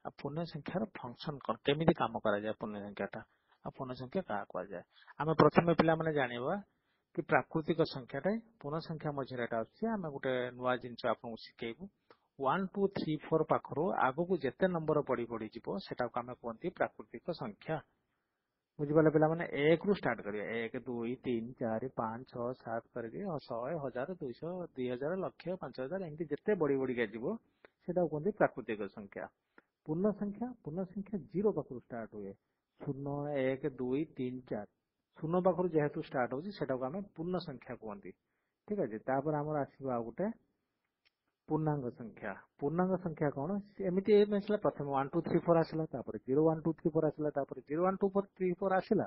आ पूर्ण संख्यार फंक्शन कौन केमी काम करा पूर्ण संख्याटा आ पूर्ण संख्या क्या कहुए आम प्रथम पिला माने जानिबा कि प्राकृतिक संख्याटा पूर्ण संख्या मझे आम गोटे नुआ जिनस आपको शिखेबू 1 2 3 4 पाखर आग को जिते नंबर बढ़ी बढ़ी जीव से आम कहते प्राकृतिक संख्या बुझिपारे पिला माने 1 रु स्टार्ट करिया 1 2 3 4 5 6 7 करके 100 1000 200 2000 लक्ष 5000 एमती जिते बढ़ी बढ़ी जीव से कहते प्राकृतिक संख्या पूर्ण संख्या 0 पाखर स्टार्ट हुए 0 1 2 3 4 शून्य पाखर जेहेतु स्टार्ट होता आम पूर्ण संख्या कहते ठीक अच्छे तापर आमर आसवा गोटे पूर्णांग संख्या कौन एमती प्रथम 1 2 3 4 आसला 0 1 2 3 4 आसला 0 1 2 3 4 आसला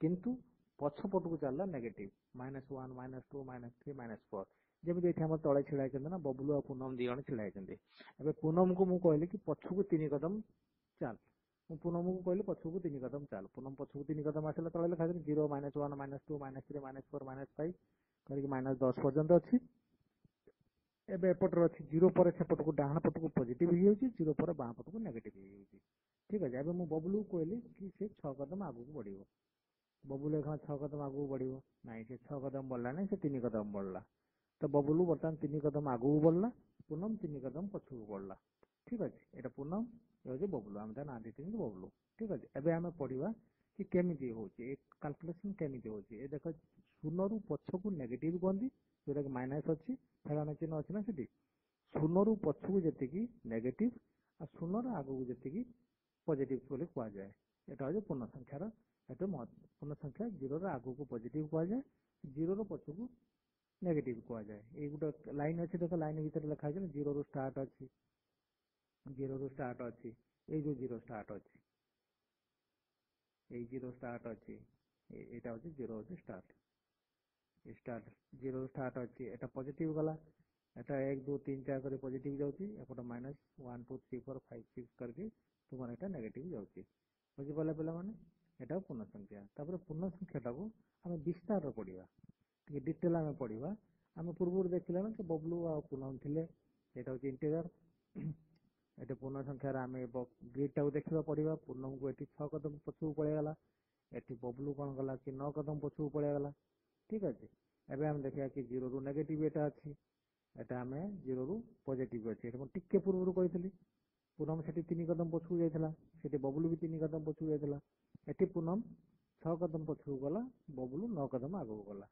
किंतु पछपट को चलला नेगेटिव -1 -2 -3 -4 जमी तले छिड़ा ना बबलू आ पूनम दी जन छिड़ा पूनम को मुझे कहली कि पछक 3 कदम चल पूनम को कहली पछक 3 कदम चल पूनम पछक 3 कदम आसला तले लिखा 0 -1 -2 -3 -4 -5 करके -10 पर्यंत अच्छी एबे एपटर अच्छी 0 पर सेपट को डाण पट को पॉजिटिव हो जाउची 0 पर बाँ पट को नेगेटिव हो जाउची ठीक है एबे मु बबलू को कहली कि से 6 कदम आगु को बढ़िबो बबलू एखा 6 कदम आगु को बढ़िबो नहीं से 6 कदम बढ़ला नहीं से 3 कदम बढ़ला तो बबलू बर्तमान 3 कदम आगु को बढ़ला पूनम 3 कदम पछू को बढ़ला ठीक अच्छे एटा पूनम ये बबलू आम ना दी बबलू ठीक अच्छे एबे आम पढ़ा कि केमिति होची एक कैलकुलेशन केमिति होची ए देखो 0 रु पछकू नेगेटिव कहंदी जोटा कि माइनस अच्छी फेरान चिन्ह अच्छी ना सीधी 0 रु पछकू जी नेगेटिव आ 0 रु आगू जी पॉजिटिव बोली कहुए यहाँ हूँ पूर्ण संख्यार ये पूर्ण संख्या 0 रु आगू को पॉजिटिव कहुए 0 रु पछकू नेगेटिव कहुए ये गोटे लाइन अच्छी देख लाइन भीतर लिखा है 0 रु स्टार्ट अच्छी 0 रु स्टार्ट अच्छी ये जो 0 स्टार्ट अच्छी ये 0 स्टार्ट अच्छी यहाँ हूँ 0 हूँ स्टार्ट स्टार्ट 0 स्टार्ट अच्छी एटा पॉजिटिव गला एटा 1 2 3 4 कर पॉजिटिव जाउची एपट -1 2 3 4 5 6 करके तुम एटा नेगेटिव जाउची बुझी पाले पिला माने एटा पूर्ण संख्या तापर पूर्ण संख्याटा को आम विस्तार पढ़िबा कि डिटेल आम पढ़िबा आम पूर्व देखला ना कि बबलू आ पूनम थिले एटा हूँ इंटीजर एटा पूर्ण संख्यार आम ग्रिड टाक देखा पढ़िबा पूनम को एटी 6 कदम पछू पड़ेगला एटी बबलू कौन गला कि 9 कदम पछू पड़ेगला ठीक अच्छे एबे हम देखा कि 0 रु नेगेटिव एटा अच्छी एटा आम 0 रु पॉजिटिव अच्छी टिके पूर्व कही पूनम से 3 कदम पछू जाइला से बबलू भी 3 कदम पछू जाइला एटी पूनम 6 कदम पछू गला बबलू 9 कदम आगू गला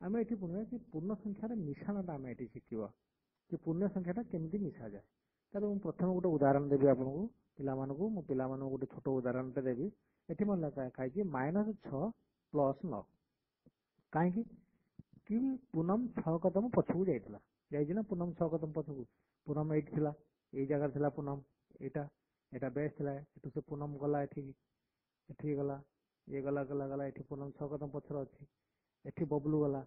आम ये पुणे कि पूर्ण संख्यार मिशाणटा आम ये शिखा कि पूर्ण संख्याटा केमती मिशा जाए तार मुझे प्रथम गोटे उदाहरण देवी आपको पिला गोटे छोट उदाहरण देवी ये मैं लिखाई -6 + 9 कहीं कि पूनम 6 कदम पछकू जाइए पूनम 6 कदम पछकू पूनम एट थिला ये जगह थिला पूनम एटा एटा बेस थिला एटू से पूनम गला एठी गला ये गला गला गला एठी पूनम 6 कदम पछर अच्छी एठी बबलू गला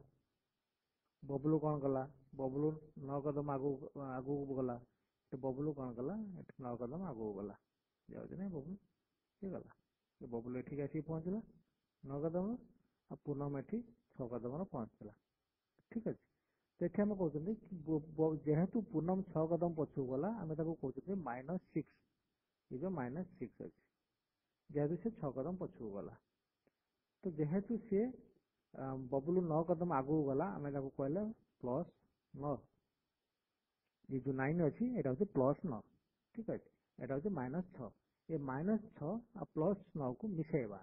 बबलू कौन गला बबलू 9 कदम आगू आगू गला बबलू कौन गला 9 कदम आगू गला जाऊँ ना बबलू ये गला ये बबलू एठी आसिक पहुँचला 9 कदम आ पूनम एठी 6 कदम पहुँचला ठीक अच्छे तो ये आम कहते जेहेतु पूनम 6 कदम पछू गला आम कहते -6 ये जो -6 अच्छे जेहेतु से 6 कदम पछू गला तो जेहेतु सी बबलू 9 कदम आगू गला आम कहले +9 ये जो 9 अच्छी यहाँ हूँ +9 ठीक अच्छे यहाँ हूँ -6 ये -6 आ +9 को मिसेबा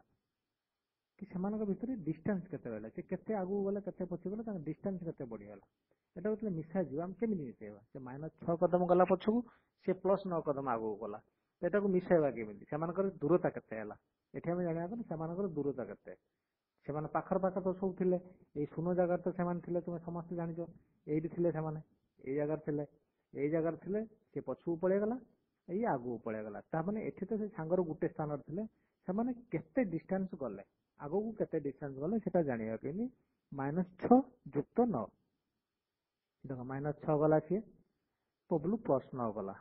कि सेमानक भितर डिस्टेंस केते रहला से केते आगू गला केते पछू गला डिस्टेंस केते बढ़िगला एटा होतले मिसा जीव हम केमि मिसेबा से -6 कदम गला पछू से +9 कदम आगू गला एटा को मिसेबा केमि सेमानक दूरता केते हला एठी हम जानिया कि सेमानक दूरता केते सेमाने पाखर पाख तो सब थिले ए शून्य जगह तो सेमाने थिले तुम समस्त जानिछो एइठी थिले सेमाने ए जगह थिले ए जगह थिले से पछू पळे गला ए आगू पळे गला ता माने एठी तो से सांगर गुटे स्थान थिले सेमाने केते डिस्टेंस गले आगो को केते डिस्टेंस गले सेटा जानिया के -6 + 9 देखो -6 गला सी बबलू +9 गला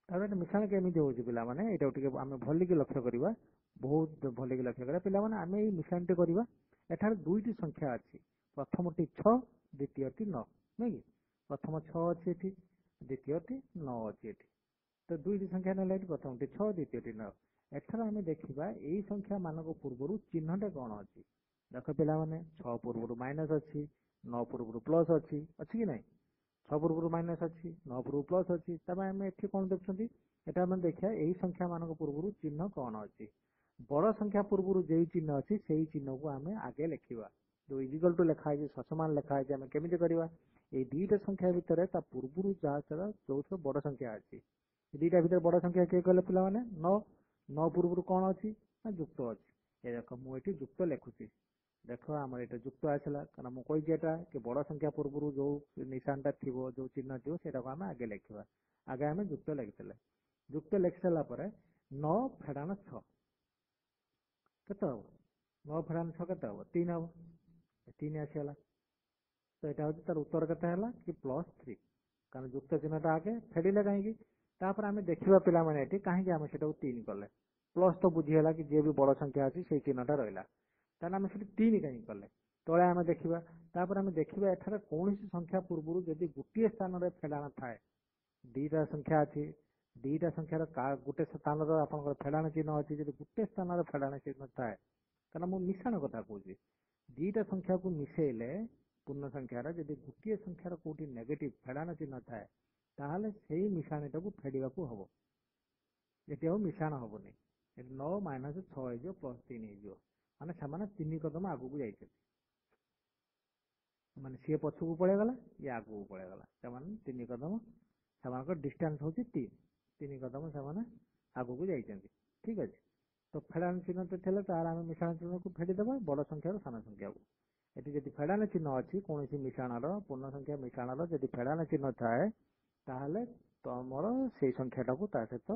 तार मिशाण केमी हो पिला माने एटा टिके आमे भली के लक्ष्य करबा बहुत भली के लक्ष्य करा पिला माने आमे ई मिशाण टे करबा एठार दुईटी संख्या अछि प्रथमटी 6 द्वितीयटी 9 नै कि प्रथम 6 अछि एठी द्वितीयटी 9 अछि एठी ତ ଦୁଇଟି ସଂଖ୍ୟା ନେଲେ ଏଠି ପ୍ରଥମଟି 6 ଦ୍ୱିତୀୟଟି 9। ଏଥର ଆମେ ଦେଖିବା ଏଇ ସଂଖ୍ୟା ମାନଙ୍କ ପୂର୍ବରୁ ଚିହ୍ନଟେ କଣ ଅଛି। ଦେଖ ପିଲାମାନେ 6 ପୂର୍ବରୁ ମାଇନସ୍ ଅଛି, 9 ପୂର୍ବରୁ ପ୍ଲସ୍ ଅଛି କି ନାହିଁ? 6 ପୂର୍ବରୁ ମାଇନସ୍ ଅଛି, 9 ପୂର୍ବରୁ ପ୍ଲସ୍ ଅଛି। ତାପରେ ଆମେ ଏଠି କଣ ଦେଖୁଛନ୍ତି, ଏଟା ଆମେ ଦେଖିବା ଏଇ ସଂଖ୍ୟା ମାନଙ୍କ ପୂର୍ବରୁ ଚିହ୍ନ କଣ ଅଛି। ବଡ ସଂଖ୍ୟା ପୂର୍ବରୁ ଯୋଉ ଚିହ୍ନ ଅଛି ସେଇ ଚିହ୍ନକୁ ଆମେ ଆଗେ ଲେଖିବା। ଯୋଉ ଇଜିକାଲ ଟୁ ଲେଖା ହେଇଛି, ସମାନ ଲେଖା ହେଇଛି, ଆମେ କେମିତି କରିବା? ଏଇ ଦିଟା ସଂଖ୍ୟା ଭିତରେ ତା ପୂର୍ବରୁ ଯାହା ଯୋଉଥିରେ ବଡ ସଂଖ୍ୟା ଅଛି, ଦିଟା ଭିତରେ ବଡ ସଂଖ୍ୟା କିଏ କହିଲେ ପିଲାମାନେ? 9। 9 ପୂର୍ବରୁ କଣ ଅଛି ନା ଯୁକ୍ତ ଅଛି। ଏ ଦେଖ ମୁଁ ଏଠି ଯୁକ୍ତ ଲେଖୁଛି। ଦେଖ ଆମର ଏଟା ଯୁକ୍ତ ଆସିଲା, କାରଣ ମୁଁ କହିଛି ଏଟା କି ବଡ ସଂଖ୍ୟା ପୂର୍ବରୁ ଯୋଉ ନିଶାନଟା ଥିବ, ଯୋଉ ଚିହ୍ନ ଥିବ ସେଇଟାକୁ ଆମେ ଆଗେ ଲେଖିବା। ଆଗେ ଆମେ ଯୁକ୍ତ ଲେଖିଥିଲେ। ଯୁକ୍ତ ଲେଖି ସାରିଲା ପରେ 9 ଫେଡାଣ 6 କେତେ ହବ? 9 ଫେଡାଣ 6 କେତେ ହବ? 3 ହବ। 3 ଆସିଗଲା। ତ ଏଟା ହଉଛି ତାର ଉତ୍ତର କେତେ ହେଲା କି +3, କାରଣ ଯୁକ୍ତ ଚିହ୍ନଟା ଆଗେ ଫେଡ଼ିଲେ କାହିଁକି। ତାପରେ ଆମେ ଦେଖିବା ପିଲାମାନେ ଏଠି କାହିଁକି ଆମେ ସେଟାକୁ 3 କଲେ। ପ୍ଲସ୍ ତ ବୁଝିଗଲା କି ଯିଏ ବି ବଡ ସଂଖ୍ୟା ଅଛି ସେଇ ଚିହ୍ନଟା ରହିଲା, ତାହେଲେ ଆମେ ସେଠି 3 କାହିଁକି କଲେ ତଳେ ଆମେ ଦେଖିବା। ତାପରେ ଆମେ ଦେଖିବା ଏଠାରେ କୌଣସି ସଂଖ୍ୟା ପୂର୍ବରୁ ଯଦି ଗୋଟିଏ ସ୍ଥାନରେ ଫେଡାଣ ଥାଏ, ଦିଟା ସଂଖ୍ୟା ଅଛି, ଦିଟା ସଂଖ୍ୟାର ଗୋଟେ ସ୍ଥାନର ଆପଣଙ୍କର ଫେଡାଣ ଚିହ୍ନ ଅଛି, ଯଦି ଗୋଟେ ସ୍ଥାନର ଫେଡାଣ ଚିହ୍ନ ଥାଏ, କାରଣ ମୁଁ ମିଶାଣ କଥା କହୁଛି, ଦିଟା ସଂଖ୍ୟାକୁ ମିଶେଇଲେ ପୂର୍ଣ୍ଣ ସଂଖ୍ୟାର ଯଦି ଗୋଟିଏ ସଂଖ୍ୟାର କୋଉଠି ନେଗେଟିଭ ଫେଡାଣ ଚିହ୍ନ ଥାଏ, ତାହେଲେ ସେଇ ମିଶାଣଟାକୁ ଫେଡ଼ିବାକୁ ହବ। ଏଠି ଆଉ ମିଶାଣ ହବନି। ଏଠି 9 ମାଇନସ୍ 6 ହେଇଯିବ, +3 ହେଇଯିବ। ମାନେ ସେମାନେ 3 କଦମ ଆଗକୁ ଯାଇଛନ୍ତି। ମାନେ ସିଏ ପଛକୁ ପଳେଇଗଲା, ଇଏ ଆଗକୁ ପଳେଇଗଲା। ସେମାନେ 3 କଦମ, ସେମାନଙ୍କର ଡିଷ୍ଟାନ୍ସ ହଉଛି 3 କଦମ ସେମାନେ ଆଗକୁ ଯାଇଛନ୍ତି। ଠିକ ଅଛି। ତ ଫେଡାଣ ଚିହ୍ନ ତ ଥିଲେ, ତାହେଲେ ଆମେ ମିଶାଣ ଚିହ୍ନକୁ ଫେଡ଼ିଦେବା ବଡ ସଂଖ୍ୟାରୁ ସାନ ସଂଖ୍ୟାକୁ। ଏଠି ଯଦି ଫେଡାଣ ଚିହ୍ନ ଅଛି, କୌଣସି ମିଶାଣର, ପୂର୍ଣ୍ଣ ସଂଖ୍ୟା ମିଶାଣର ଯଦି ଫେଡାଣ ଚିହ୍ନ ଥାଏ, ତାହେଲେ ତମର ସେଇ ସଂଖ୍ୟାଟାକୁ ତା ସହିତ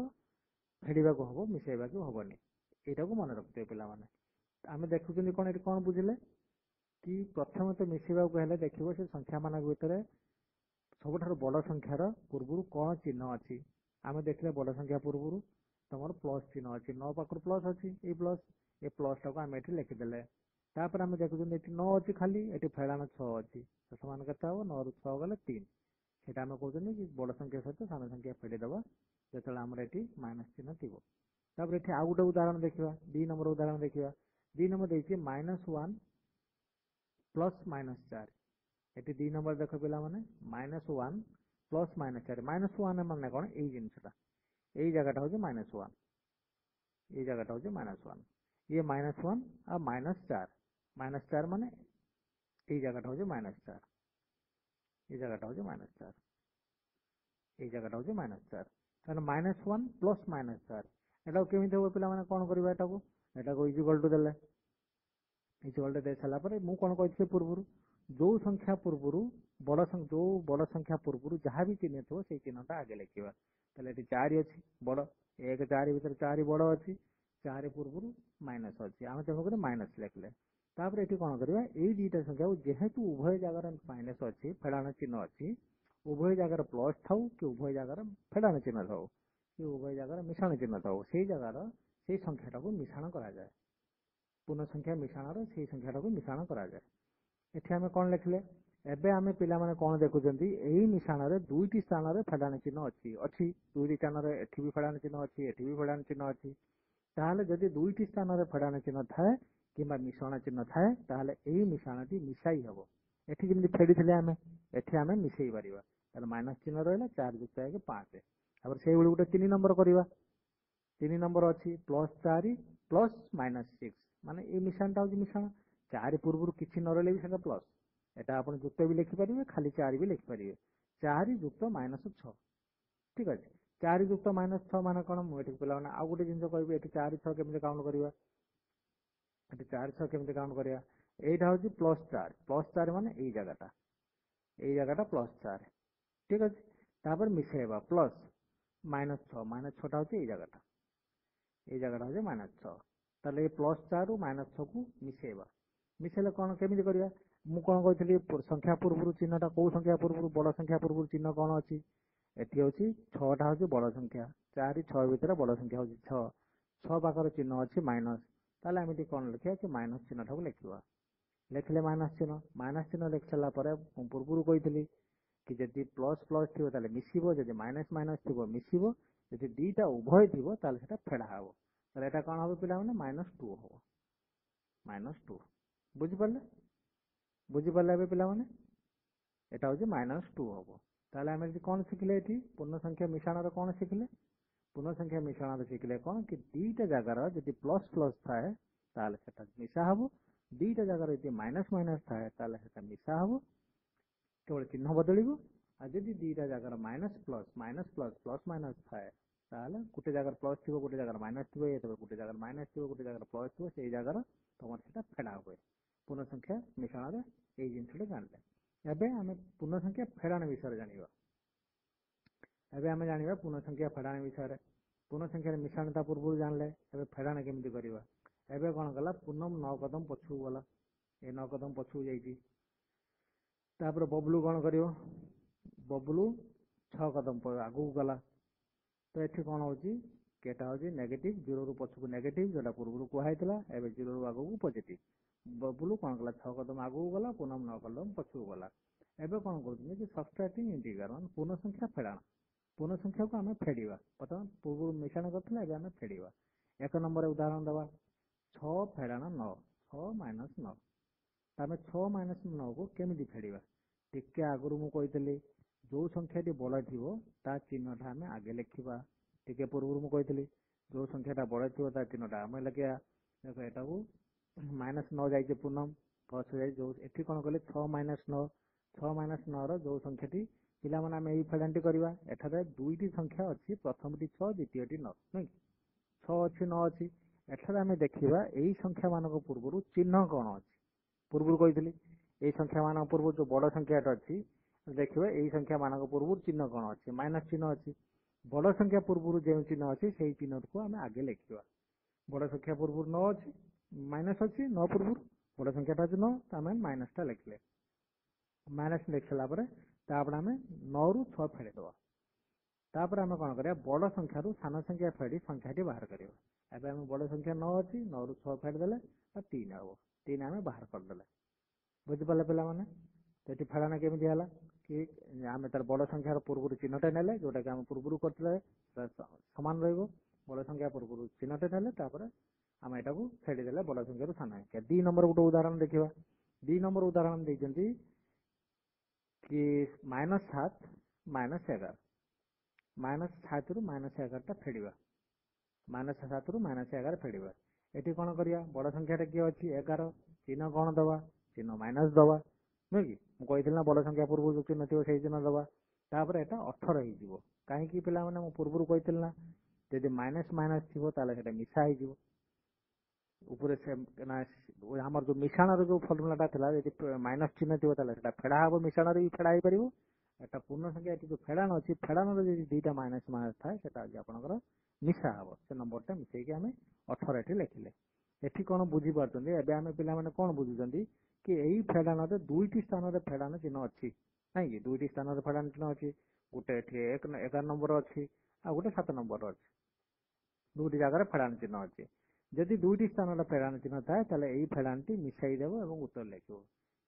ଫେଡ଼ିବାକୁ ହବ, ମିଶାଇବାକୁ ହବନି। ଏଇଟାକୁ ମନେ ରଖିଥିବେ ପିଲାମାନେ। ଆମେ ଦେଖୁଛନ୍ତି କଣ, ଏଠି କଣ ବୁଝିଲେ କି ପ୍ରଥମେ ତ ମିଶିବାକୁ ହେଲେ ଦେଖିବ ସେ ସଂଖ୍ୟା ମାନଙ୍କ ଭିତରେ ସବୁଠାରୁ ବଡ ସଂଖ୍ୟାର ପୂର୍ବରୁ କଣ ଚିହ୍ନ ଅଛି। ଆମେ ଦେଖିଲେ ବଡ ସଂଖ୍ୟା ପୂର୍ବରୁ ତମର ପ୍ଲସ୍ ଚିହ୍ନ ଅଛି, 9 ପାଖରୁ ପ୍ଲସ୍ ଅଛି, ଏଇ ପ୍ଲସ୍, ଏ ପ୍ଲସ୍ ଟାକୁ ଆମେ ଏଠି ଲେଖିଦେଲେ। ତାପରେ ଆମେ ଦେଖୁଛନ୍ତି ଏଠି 9 ଅଛି ଖାଲି, ଏଠି ଫେଡାଣ 6 ଅଛି, ତ ସମାନ କେତେ ହବ? 9 ରୁ 6 ଗଲେ 3। ସେଇଟା ଆମେ କହୁଛନ୍ତି କି ବଡ ସଂଖ୍ୟା ସହିତ ସାନ ସଂଖ୍ୟା ଫେଡ଼ିଦେବା ଯେତେବେଳେ ଆମର ଏଠି ମାଇନସ୍ ଚିହ୍ନ ଥିବ। ତାପରେ ଏଠି ଆଉ ଗୋଟେ ଉଦାହରଣ ଦେଖିବା, 2 ନମ୍ବର ଉଦାହରଣ ଦେଖିବା। 2 ନମ୍ବର ଦେଇଛି -1 ପ୍ଲସ୍ -4। ଏଠି 2 ନମ୍ବର ଦେଖ ପିଲାମାନେ, -1 ପ୍ଲସ୍ -4। -1 ମାନେ କଣ? ଏଇ ଜିନିଷଟା, ଏଇ ଜାଗାଟା ହଉଛି -1, ଏଇ ଜାଗାଟା ହଉଛି -1। ଇଏ -1 ଆଉ -4, -4 ମାନେ ଏଇ ଜାଗାଟା ହଉଛି -4, ଏଇ ଜାଗାଟା ହଉଛି -4, ଏଇ ଜାଗାଟା ହଉଛି -4। ତାହେଲେ -1 ପ୍ଲସ୍ -4 ଏଟାକୁ କେମିତି ହବ ପିଲାମାନେ? କଣ କରିବା ଏଟାକୁ? ଏଟାକୁ ଇଜିକାଲ୍ ଟୁ ଦେଲେ, ଇଜିକାଲ୍ ଟୁ ଦେଇ ସାରିଲା ପରେ ମୁଁ କଣ କହିଥିଲି ପୂର୍ବରୁ, ଯୋଉ ସଂଖ୍ୟା ପୂର୍ବରୁ ଯୋଉ ବଡ ସଂଖ୍ୟା ପୂର୍ବରୁ ଯାହା ବି ଚିହ୍ନ ଥିବ ସେଇ ଚିହ୍ନଟା ଆଗେ ଲେଖିବା। ତାହେଲେ ଏଠି 4 ଅଛି ବଡ, 1 4 ଭିତରେ 4 ବଡ ଅଛି, 4 ପୂର୍ବରୁ ମାଇନସ୍ ଅଛି, ଆମେ ତେଣୁକରି ମାଇନସ୍ ଲେଖିଲେ। ତାପରେ ଏଠି କଣ କରିବା, ଏଇ ଦିଟା ସଂଖ୍ୟାକୁ ଯେହେତୁ ଉଭୟ ଜାଗାରେ ମାଇନସ୍ ଅଛି, ଫେଡାଣ ଚିହ୍ନ ଅଛି, ଉଭୟ ଜାଗାରେ ପ୍ଲସ୍ ଥାଉ କି ଉଭୟ ଜାଗାରେ ଫେଡାଣ ଚିହ୍ନ ଥାଉ କି ଉଭୟ ଜାଗାରେ ମିଶାଣ ଚିହ୍ନ ଥାଉ, ସେଇ ଜାଗାର ସେଇ ସଂଖ୍ୟାଟାକୁ ମିଶାଣ କରାଯାଏ। ପୂର୍ଣ୍ଣ ସଂଖ୍ୟା ମିଶାଣର ସେଇ ସଂଖ୍ୟାଟାକୁ ମିଶାଣ କରାଯାଏ। ଏଠି ଆମେ କଣ ଲେଖିଲେ? ଏବେ ଆମେ ପିଲାମାନେ କଣ ଦେଖୁଛନ୍ତି, ଏଇ ମିଶାଣରେ ଦୁଇଟି ସ୍ଥାନରେ ଫେଡାଣ ଚିହ୍ନ ଅଛି, ଦୁଇଟି ସ୍ଥାନରେ ଏଠି ବି ଫେଡାଣ ଚିହ୍ନ ଅଛି, ଏଠି ବି ଫେଡାଣ ଚିହ୍ନ ଅଛି। ତାହେଲେ ଯଦି ଦୁଇଟି ସ୍ଥାନରେ ଫେଡାଣ ଚିହ୍ନ ଥାଏ କିମ୍ବା ମିଶ୍ରଣ ଚିହ୍ନ ଥାଏ, ତାହେଲେ ଏଇ ମିଶାଣଟି ମିଶାଇ ହବ। ଏଠି ଯେମିତି ଫେଡ଼ିଥିଲେ ଆମେ, ଏଠି ଆମେ ମିଶେଇ ପାରିବା। ତାହେଲେ ମାଇନସ୍ ଚିହ୍ନ ରହିଲା, 4 ଯୁକ୍ତ 1 5। ତାପରେ ସେଇଭଳି ଗୋଟେ 3 ନମ୍ବର କରିବା। 3 ନମ୍ବର ଅଛି +4 ପ୍ଲସ୍ -6, ମାନେ ଏଇ ମିଶାଣଟା ହଉଛି ମିଶାଣ। 4 ପୂର୍ବରୁ କିଛି ନ ରହିଲେ ବି ସେଟା ପ୍ଲସ୍, ଏଟା ଆପଣ ଯୁକ୍ତ ବି ଲେଖିପାରିବେ, ଖାଲି 4 ବି ଲେଖିପାରିବେ। 4 ଯୁକ୍ତ -6, ଠିକ ଅଛି। 4 ଯୁକ୍ତ -6 ମାନେ କଣ? ମୁଁ ଏଠି ପିଲାମାନେ ଆଉ ଗୋଟେ ଜିନିଷ କହିବି, ଏଠି 4 6 କେମିତି କାଉଣ୍ଟ କରିବା, ଏଠି 4 6 କେମିତି କାଉଣ୍ଟ କରିବା। ଏଇଟା ହଉଛି +4, +4 ମାନେ ଏଇ ଜାଗାଟା, ଏଇ ଜାଗାଟା +4, ଠିକ ଅଛି। ତାପରେ ମିଶେଇବା, ପ୍ଲସ୍ -6, -6ଟା ହଉଛି ଏଇ ଜାଗାଟା, ଏଇ ଜାଗାଟା ହଉଛି -6। ତାହେଲେ ଏଇ +4 ରୁ -6 କୁ ମିଶେଇବା। ମିଶେଇଲେ କଣ କେମିତି କରିବା? ମୁଁ କଣ କହିଥିଲି, ସଂଖ୍ୟା ପୂର୍ବରୁ ଚିହ୍ନଟା କୋଉ ସଂଖ୍ୟା ପୂର୍ବରୁ, ବଡ ସଂଖ୍ୟା ପୂର୍ବରୁ ଚିହ୍ନ କଣ ଅଛି? ଏଠି ହଉଛି 6ଟା ହଉଛି ବଡ ସଂଖ୍ୟା, 4 6 ଭିତରେ ବଡ ସଂଖ୍ୟା ହଉଛି 6, 6 ପାଖରେ ଚିହ୍ନ ଅଛି ମାଇନସ୍। ତାହେଲେ ଆମେ ଏଠି କଣ ଲେଖିବା କି ମାଇନସ୍ ଚିହ୍ନଟାକୁ ଲେଖିବା। ଲେଖିଲେ ମାଇନସ୍ ଚିହ୍ନ ଲେଖି ସାରିଲା ପରେ ମୁଁ ପୂର୍ବରୁ କହିଥିଲି କି ଯଦି ପ୍ଲସ୍ ପ୍ଲସ୍ ଥିବ ତାହେଲେ ମିଶିବ, ଯଦି ମାଇନସ୍ ମାଇନସ୍ ଥିବ ମିଶିବ, ଯଦି ଦୁଇଟା ଉଭୟ ଥିବ ତାହେଲେ ସେଟା ଫେଡ଼ା ହବ। ତାହେଲେ ଏଟା କ'ଣ ହବ ପିଲାମାନେ -2 ହବ। -2 ବୁଝିପାରିଲେ? ବୁଝିପାରିଲେ ଏବେ ପିଲାମାନେ? এটা হচ্ছে -2 হব। তাহলে আমি যদি কোন শিখলে এটি পূর্ণ সংখ্যা মিশ্রণর কোন শিখলে? পূর্ণ সংখ্যা মিশ্রণর শিখলে কোন কি দুইটা জায়গার যদি প্লস প্লস থাকে তাহলে সেটা মিশা হব, দুইটা জায়গার যদি মাইনাস মাইনাস থাকে তাহলে সেটা মিশা হব, কেবল চিহ্ন বদলিব। আর যদি দুইটা জায়গার মাইনাস প্লস প্লস মাইনাস থাকে তাহলে গোটে জায়গার প্লস থিব, গোটে জায়গার মাইনাস থিব, এতবে গোটে জায়গার মাইনাস থিব, গোটে জায়গার প্লস থিব, সেই জায়গার তোমার সেটা ফেড়া হবে। পূর্ণ সংখ্যা মিশ্রণরে এই জিনিসটা জানলে। ଏବେ ଆମେ ପୂର୍ଣ୍ଣ ସଂଖ୍ୟା ଫେଡ଼ାଣ ବିଷୟରେ ଜାଣିବା। ଏବେ ଆମେ ଜାଣିବା ପୂର୍ଣ୍ଣ ସଂଖ୍ୟା ଫେଡ଼ାଣ ବିଷୟରେ। ପୂର୍ଣ୍ଣ ସଂଖ୍ୟାରେ ମିଶ୍ରଣତା ପୂର୍ବରୁ ଜାଣିଲେ, ଏବେ ଫେଡ଼ାଣ କେମିତି କରିବା। ଏବେ କ'ଣ କଲା, ପୂର୍ଣ୍ଣମ 9 କଦମ ପଛକୁ ଗଲା, ଏ 9 କଦମ ପଛକୁ ଯାଇଛି। ତାପରେ ବବଲୁ କ'ଣ କରିବ, ବବଲୁ 6 କଦମ ଆଗକୁ ଗଲା। ତ ଏଠି କ'ଣ ହଉଛି, କେଟା ହଉଛି ନେଗେଟିଭ, 0ରୁ ପଛକୁ ନେଗେଟିଭ, ଯୋଉଟା ପୂର୍ବରୁ କୁହାଯାଇଥିଲା, ଏବେ 0ରୁ ଆଗକୁ ପଜିଟିଭ। ବବୁଲୁ କ'ଣ କଲା, 6 କଦମ ଆଗକୁ ଗଲା, ପୂର୍ଣ୍ଣମ 9 କଦମ ପଛକୁ ଗଲା। ଏବେ କ'ଣ କରୁଛନ୍ତି କି ସବଷ୍ଟ୍ରାକ୍ଟିଂ ଇଣ୍ଟିଗ୍ରାଲ, ମାନେ ପୂର୍ଣ୍ଣ ସଂଖ୍ୟା ଫେଡ଼ାଣ। ପୂର୍ଣ୍ଣ ସଂଖ୍ୟାକୁ ଆମେ ଫେଡ଼ିବା। ବର୍ତ୍ତମାନ ପୂର୍ବରୁ ମିଶ୍ରଣ କରିଥିଲେ, ଏବେ ଆମେ ଫେଡ଼ିବା। 1 ନମ୍ବରରେ ଉଦାହରଣ ଦେବା, 6 ଫେଡ଼ାଣ 9, 6 ମାଇନସ୍ 9। ଆମେ 6 ମାଇନସ୍ 9କୁ କେମିତି ଫେଡ଼ିବା? ଟିକେ ଆଗରୁ ମୁଁ କହିଥିଲି, ଯୋଉ ସଂଖ୍ୟାଟି ବଡ଼ ଥିବ ତା ଚିହ୍ନଟା ଆମେ ଆଗେ ଲେଖିବା। ଟିକେ ପୂର୍ବରୁ ମୁଁ କହିଥିଲି, ଯୋଉ ସଂଖ୍ୟାଟା ବଡ଼ ଥିବ ତା ଚିହ୍ନଟା ଆମେ ଲେଖିବା। ଦେଖ ଏଟାକୁ -9 ଯାଇଛି ପୂର୍ଣ୍ଣମ, ପ୍ଲସ୍ ଯାଇଛି। ଯୋଉ ଏଠି କ'ଣ କଲେ, 6 ମାଇନସ୍ 9, 6 ମାଇନସ୍ 9ର ଯୋଉ ସଂଖ୍ୟାଟି, ପିଲାମାନେ ଆମେ ଏଇ ଫେଡ଼ାଣଟି କରିବା। ଏଠାରେ ଦୁଇଟି ସଂଖ୍ୟା ଅଛି, ପ୍ରଥମଟି 6, ଦ୍ୱିତୀୟଟି 9, ନୁହେଁ କି? 6 ଅଛି, 9 ଅଛି। ଏଠାରେ ଆମେ ଦେଖିବା ଏଇ ସଂଖ୍ୟା ମାନଙ୍କ ପୂର୍ବରୁ ଚିହ୍ନ କ'ଣ ଅଛି। ପୂର୍ବରୁ କହିଥିଲି, ଏଇ ସଂଖ୍ୟା ମାନଙ୍କ ପୂର୍ବରୁ ଯୋଉ ବଡ଼ ସଂଖ୍ୟାଟା ଅଛି, ଦେଖିବା ଏଇ ସଂଖ୍ୟା ମାନଙ୍କ ପୂର୍ବରୁ ଚିହ୍ନ କ'ଣ ଅଛି, ମାଇନସ୍ ଚିହ୍ନ ଅଛି। ବଡ଼ ସଂଖ୍ୟା ପୂର୍ବରୁ ଯେଉଁ ଚିହ୍ନ ଅଛି ସେଇ ଚିହ୍ନକୁ ଆମେ ଆଗେ ଲେଖିବା। ବଡ଼ ସଂଖ୍ୟା ପୂର୍ବରୁ 9 ଅଛି, ମାଇନସ୍ ଅଛି, 9 ପୂର୍ବରୁ ବଡ଼ ସଂଖ୍ୟାଟା ଅଛି 9, ଆମେ ମାଇନସଟା ଲେଖିଲେ। ମାଇନସ୍ ଲେଖିଲା ପରେ ତାପରେ ଆମେ 9ରୁ 6 ଫେଡ଼ିଦେବା। ତାପରେ ଆମେ କ'ଣ କରିବା, ବଡ଼ ସଂଖ୍ୟାରୁ ସାନ ସଂଖ୍ୟା ଫେଡ଼ି ସଂଖ୍ୟାଟି ବାହାର କରିବା। ଏବେ ଆମେ ବଡ଼ ସଂଖ୍ୟା 9 ଅଛି, 9ରୁ 6 ଫେଡ଼ିଦେଲେ 3 ହବ, 3 ଆମେ ବାହାର କରିଦେଲେ। ବୁଝିପାରିଲେ ପିଲାମାନେ? ତ ଏଠି ଫେଡ଼ାଣ କେମିତି ହେଲା କି, ଆମେ ତାର ବଡ଼ ସଂଖ୍ୟାର ପୂର୍ବରୁ ଚିହ୍ନଟା ନେଲେ, ଯୋଉଟାକି ଆମେ ପୂର୍ବରୁ କରିଥିଲେ ସମାନ ରହିବ। ବଡ଼ ସଂଖ୍ୟା ପୂର୍ବରୁ ଚିହ୍ନଟା ନେଲେ, ତାପରେ ଆମେ ଏଟାକୁ ଫେଡ଼ିଦେଲେ ବଡ଼ ସଂଖ୍ୟାରୁ ସାନ ସଂଖ୍ୟା। 2 ନମ୍ବର ଗୋଟେ ଉଦାହରଣ ଦେଖିବା। 2 ନମ୍ବର ଉଦାହରଣ ଦେଇଛନ୍ତି କି -7 -11, -7ରୁ -11ଟା ଫେଡ଼ିବା। -7ରୁ -11 ଫେଡ଼ିବା। ଏଠି କ'ଣ କରିବା, ବଡ଼ ସଂଖ୍ୟାଟା କିଏ ଅଛି 11, ଚିହ୍ନ କ'ଣ ଦେବା, ଚିହ୍ନ ମାଇନସ୍ ଦେବା, ନୁହେଁ କି? ମୁଁ କହିଥିଲି ନା, ବଡ଼ ସଂଖ୍ୟା ପୂର୍ବରୁ ଯୋଉ ଚିହ୍ନ ଥିବ ସେଇ ଚିହ୍ନ ଦେବା। ତାପରେ ଏଟା 18 ହେଇଯିବ। କାହିଁକି ପିଲାମାନେ, ମୁଁ ପୂର୍ବରୁ କହିଥିଲି ନା, ଯଦି ମାଇନସ୍ ମାଇନସ୍ ଥିବ ତାହେଲେ ସେଟା ମିଶା ହେଇଯିବ। ଉପରେ ଆମର ଯୋଉ ମିଶାଣର ଯୋଉ ଫର୍ମୁଲାଟା ଥିଲା, ଯଦି ମାଇନସ୍ ଚିହ୍ନ ଥିବ ତାହେଲେ ସେଟା ଫେଡ଼ା ହବ, ମିଶାଣରେ ବି ଫେଡ଼ା ହେଇପାରିବ। ଏଟା ପୂର୍ଣ୍ଣ ସଂଖ୍ୟା, ଏଠି ଯୋଉ ଫେଡ଼ାଣ ଅଛି, ଫେଡ଼ାଣର ଯଦି ଦୁଇଟା ମାଇନସ୍ ମାଇନସ୍ ଥାଏ, ସେଟା ଆଜି ଆପଣଙ୍କର ମିଶା ହବ। ସେ ନମ୍ବରଟା ମିଶେଇକି ଆମେ 18 ଏଠି ଲେଖିଲେ। ଏଠି କ'ଣ ବୁଝିପାରୁଛନ୍ତି? ଏବେ ଆମେ ପିଲାମାନେ କ'ଣ ବୁଝୁଛନ୍ତି କି, ଏଇ ଫେଡ଼ାଣରେ ଦୁଇଟି ସ୍ଥାନରେ ଫେଡ଼ାଣ ଚିହ୍ନ ଅଛି, ନାଇଁ କି? ଦୁଇଟି ସ୍ଥାନରେ ଫେଡ଼ାଣ ଚିହ୍ନ ଅଛି। ଗୋଟେ ଏଠି 11 ନମ୍ବର ଅଛି, ଆଉ ଗୋଟେ 7 ନମ୍ବର ଅଛି। ଦୁଇଟି ଜାଗାରେ ଫେଡ଼ାଣ ଚିହ୍ନ ଅଛି। ଯଦି ଦୁଇଟି ସ୍ଥାନର ଫେଡ଼ାଣ ଚିହ୍ନ ଥାଏ ତାହେଲେ ଏଇ ଫେଡ଼ାଣଟି ମିଶାଇ ଦେବ ଏବଂ ଉତ୍ତର ଲେଖିବ।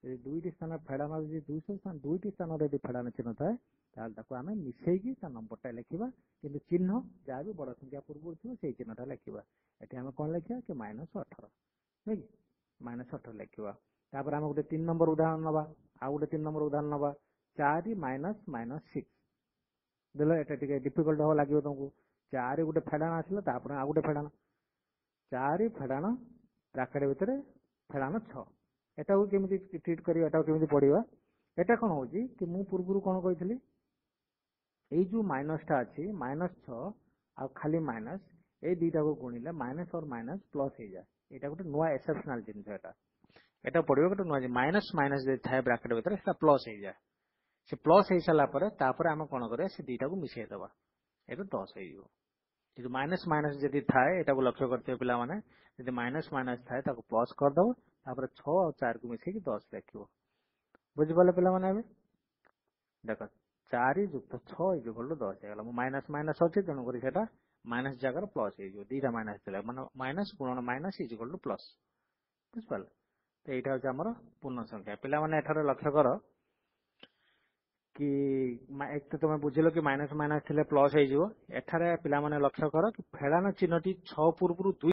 ଯଦି ଦୁଇଟି ସ୍ଥାନ ଫେଡ଼ାଣ, ଯଦି ଦୁଇଟି ସ୍ଥାନରେ ଯଦି ଫେଡ଼ାଣ ଚିହ୍ନ ଥାଏ ତାହେଲେ ତାକୁ ଆମେ ମିଶେଇକି ତା ନମ୍ବରଟା ଲେଖିବା। କିନ୍ତୁ ଚିହ୍ନ ଯାହା ବି ବଡ଼ ସଂଖ୍ୟା ପୂର୍ବରୁ ଥିବ ସେଇ ଚିହ୍ନଟା ଲେଖିବା। ଏଠି ଆମେ କ'ଣ ଲେଖିବା କି -18, ନୁହେଁ କି? -18 ଲେଖିବା। ତାପରେ ଆମେ ଗୋଟେ 3 ନମ୍ବର ଉଦାହରଣ ନେବା। ଆଉ ଗୋଟେ 3 ନମ୍ବର ଉଦାହରଣ ନେବା, 4 -6 ଦେଲ। ଏଟା ଟିକେ ଡିଫିକଲ୍ଟ ହବ ଲାଗିବ ତମକୁ। 4 ଗୋଟେ ଫେଡ଼ାଣ ଆସିଲା, ତାପରେ ଆଉ ଗୋଟେ ଫେଡ଼ାଣ, 4 ଫେଡ଼ାଣ ବ୍ରାକେଟ ଭିତରେ ଫେଡ଼ାଣ 6। ଏଟାକୁ କେମିତି ଟ୍ରିଟ୍ କରିବା, ଏଟାକୁ କେମିତି ପଢିବା? ଏଟା କ'ଣ ହଉଛି କି, ମୁଁ ପୂର୍ବରୁ କ'ଣ କହିଥିଲି, ଏଇ ଯୋଉ ମାଇନସଟା ଅଛି, -6 ଆଉ ଖାଲି ମାଇନସ୍, ଏଇ ଦିଟାକୁ ଗୁଣିଲେ ମାଇନସ୍ ଅର୍ ମାଇନସ୍ ପ୍ଲସ୍ ହେଇଯାଏ। ଏଇଟା ଗୋଟେ ନୂଆ ଏକ୍ସେପସନାଲ ଜିନିଷ। ଏଟା ପଢିବ ଗୋଟେ ନୂଆ, ମାଇନସ୍ ମାଇନସ୍ ଯଦି ଥାଏ ବ୍ରାକେଟ ଭିତରେ ସେଟା ପ୍ଲସ୍ ହେଇଯାଏ। ସେ ପ୍ଲସ୍ ହେଇସାରିଲା ପରେ ତାପରେ ଆମେ କ'ଣ କରିବା, ସେ ଦିଟାକୁ ମିଶେଇ ଦେବା, ଏଇଟା 10 ହେଇଯିବ। କିନ୍ତୁ ମାଇନସ୍ ମାଇନସ୍ ଯଦି ଥାଏ, ଏଟାକୁ ଲକ୍ଷ୍ୟ କରିଥିବେ ପିଲାମାନେ, ଯଦି ମାଇନସ୍ ମାଇନସ୍ ଥାଏ ତାକୁ ପ୍ଲସ୍ କରିଦେବ, ତାପରେ 6 ଆଉ 4କୁ ମିଶେଇକି 10 ଲେଖିବ। ବୁଝିପାରିଲେ ପିଲାମାନେ? ଏବେ ଦେଖ, 4 ଯୁକ୍ତ 6 = 10 ହେଇଗଲା। ମୁଁ ମାଇନସ୍ ମାଇନସ୍ ଅଛି, ତେଣୁକରି ସେଟା ମାଇନସ୍ ଜାଗାରେ ପ୍ଲସ୍ ହେଇଯିବ। ଦିଟା ମାଇନସ୍ ଥିଲା, ମାନେ ମାଇନସ୍ ଗୁଣନ ମାଇନସ୍ = ପ୍ଲସ୍। ବୁଝିପାରିଲେ? ତ ଏଇଟା ହଉଛି ଆମର ପୂର୍ଣ୍ଣ ସଂଖ୍ୟା। ପିଲାମାନେ ଏଠାରେ ଲକ୍ଷ୍ୟ କର, कि एक ତ ତମେ ବୁଝିଲ କି ମାଇନସ ମାଇନସ ଥିଲେ ପ୍ଲସ ହେଇଯିବ। ଏଠାରେ ପିଲାମାନେ ଲକ୍ଷ୍ୟ କର କି ଫେଡାନ ଚିହ୍ନଟି 6 ପୂର୍ବରୁ